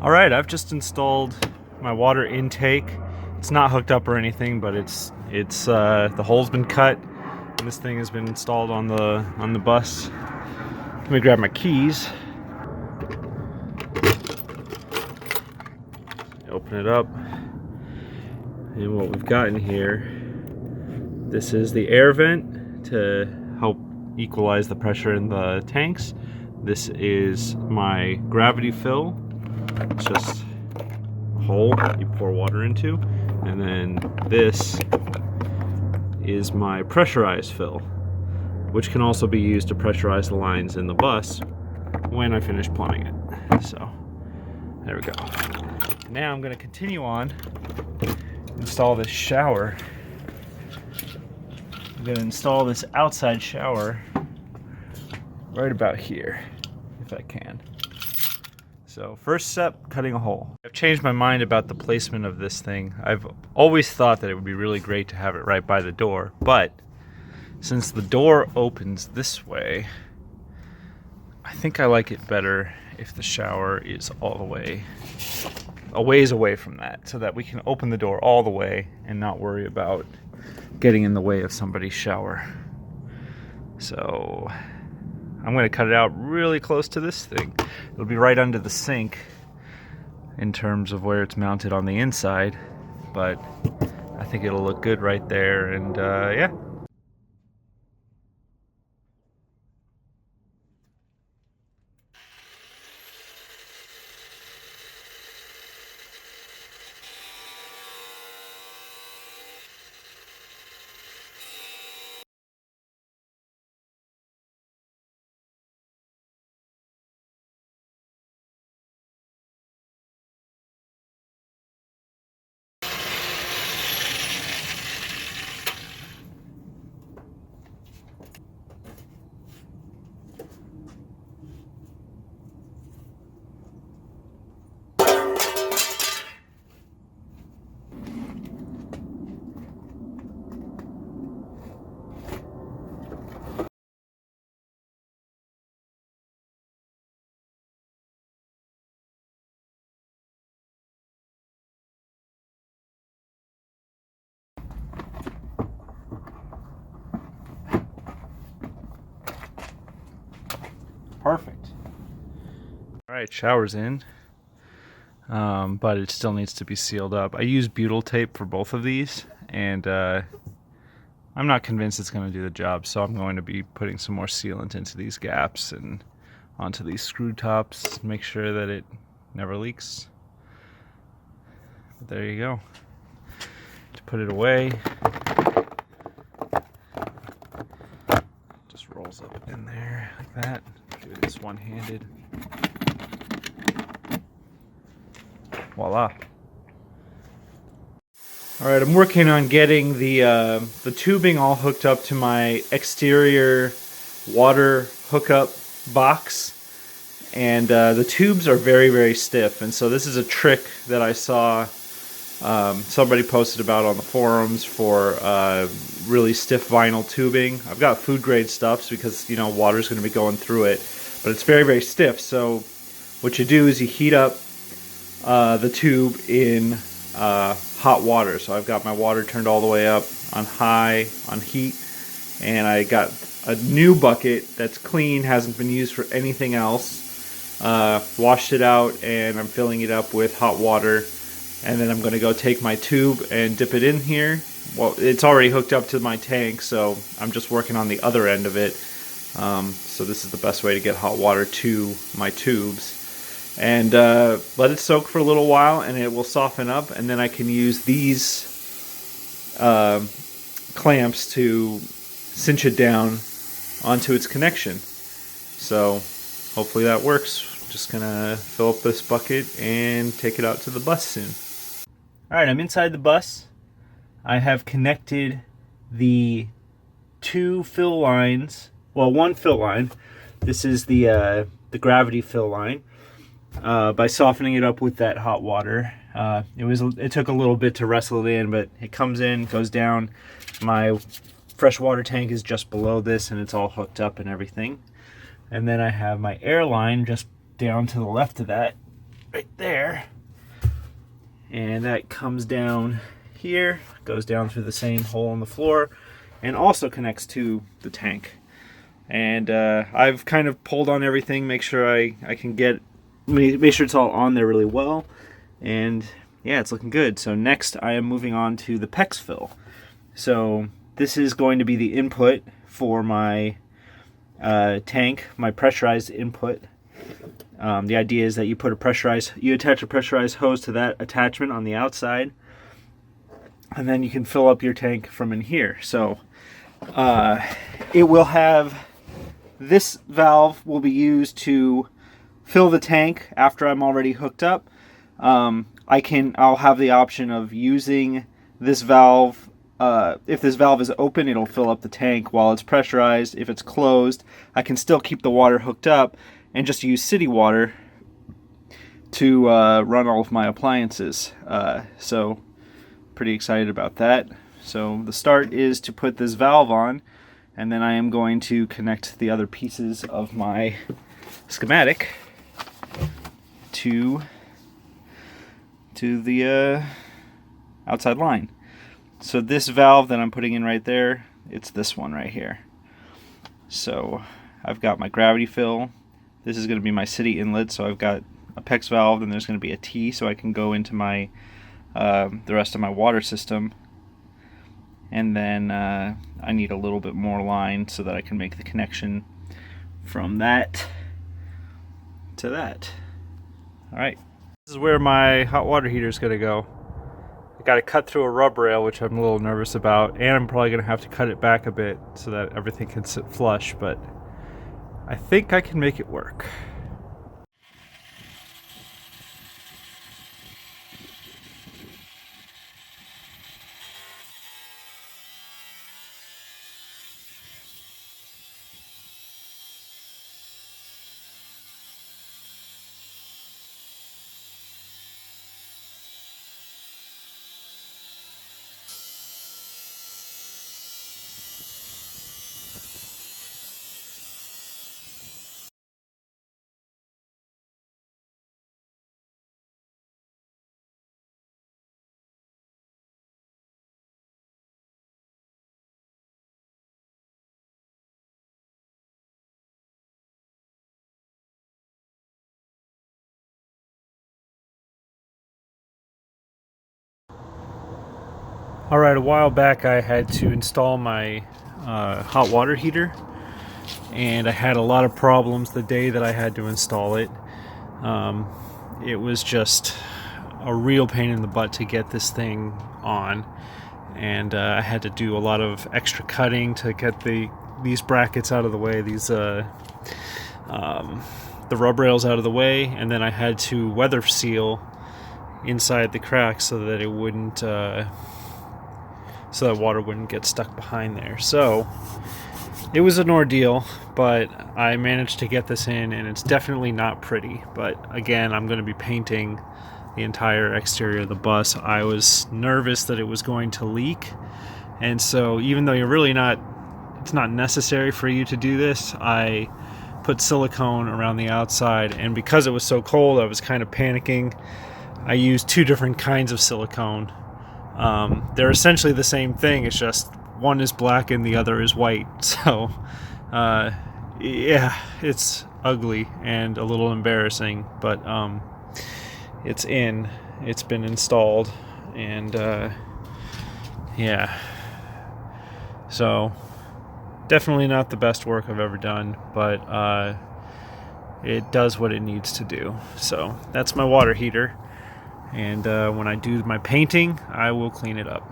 All right, I've just installed my water intake. It's not hooked up or anything, but the hole's been cut, and this thing has been installed on the bus. Let me grab my keys. Open it up, and what we've got in here. This is the air vent to help equalize the pressure in the tanks. This is my gravity fill. It's just a hole you pour water into. And then this is my pressurized fill, which can also be used to pressurize the lines in the bus when I finish plumbing it. So there we go. Now I'm going to continue on, install this shower. I'm going to install this outside shower right about here, if I can. So first step, cutting a hole. I've changed my mind about the placement of this thing. I've always thought that it would be really great to have it right by the door, but since the door opens this way, I think I like it better if the shower is all the way a ways away from that, so that we can open the door all the way and not worry about getting in the way of somebody's shower. So I'm going to cut it out really close to this thing. It'll be right under the sink in terms of where it's mounted on the inside, but I think it'll look good right there, and yeah. Perfect. All right, shower's in, but it still needs to be sealed up. I use butyl tape for both of these, and I'm not convinced it's going to do the job, so I'm going to be putting some more sealant into these gaps and onto these screw tops, make sure that it never leaks. But there you go. To put it away, just rolls up in there like that. Do this one-handed. Voila. All right, I'm working on getting the tubing all hooked up to my exterior water hookup box, and the tubes are very, very stiff. And so this is a trick that I saw somebody posted about on the forums for really stiff vinyl tubing. I've got food grade stuffs because, you know, water's going to be going through it, but it's very, very stiff. So what you do is you heat up the tube in hot water. So I've got my water turned all the way up on high on heat, and I got a new bucket that's clean, hasn't been used for anything else. Washed it out, and I'm filling it up with hot water, and then I'm going to go take my tube and dip it in here. Well, it's already hooked up to my tank, so I'm just working on the other end of it. So this is the best way to get hot water to my tubes. And let it soak for a little while, and it will soften up, and then I can use these clamps to cinch it down onto its connection. So hopefully that works. Just gonna fill up this bucket and take it out to the bus soon. Alright, I'm inside the bus. I have connected the two fill lines, well, one fill line. This is the gravity fill line. By softening it up with that hot water. It took a little bit to wrestle it in, but it comes in, goes down. My freshwater tank is just below this, and it's all hooked up and everything. And then I have my air line just down to the left of that, right there. And that comes down here, goes down through the same hole in the floor, and also connects to the tank. And I've kind of pulled on everything, make sure I can make sure it's all on there really well. And yeah, it's looking good. So next I am moving on to the PEX fill. So this is going to be the input for my tank, my pressurized input. The idea is that you attach a pressurized hose to that attachment on the outside, and then you can fill up your tank from in here. So it will have, this valve will be used to fill the tank after I'm already hooked up. I'll have the option of using this valve. If this valve is open, it'll fill up the tank while it's pressurized. If it's closed, I can still keep the water hooked up and just use city water to run all of my appliances. So pretty excited about that. So the start is to put this valve on, and then I am going to connect the other pieces of my schematic to the outside line. So this valve that I'm putting in right there, it's this one right here. So I've got my gravity fill. This is going to be my city inlet, so I've got a PEX valve, and there's going to be a T so I can go into my the rest of my water system. And then I need a little bit more line so that I can make the connection from that to that. Alright, this is where my hot water heater is going to go. I got to cut through a rub rail, which I'm a little nervous about, and I'm probably going to have to cut it back a bit so that everything can sit flush, but I think I can make it work. Alright, a while back I had to install my hot water heater, and I had a lot of problems the day that I had to install it. It was just a real pain in the butt to get this thing on, and I had to do a lot of extra cutting to get these brackets out of the way, the rub rails out of the way, and then I had to weather seal inside the cracks so that it wouldn't so that water wouldn't get stuck behind there. So it was an ordeal, but I managed to get this in, and it's definitely not pretty. But again, I'm going to be painting the entire exterior of the bus. I was nervous that it was going to leak, and so even though it's not necessary for you to do this, I put silicone around the outside, and because it was so cold, I was kind of panicking. I used two different kinds of silicone. They're essentially the same thing, it's just one is black and the other is white. So yeah, it's ugly and a little embarrassing, but it's been installed, and yeah, so definitely not the best work I've ever done, but it does what it needs to do. So that's my water heater. And when I do my painting, I will clean it up.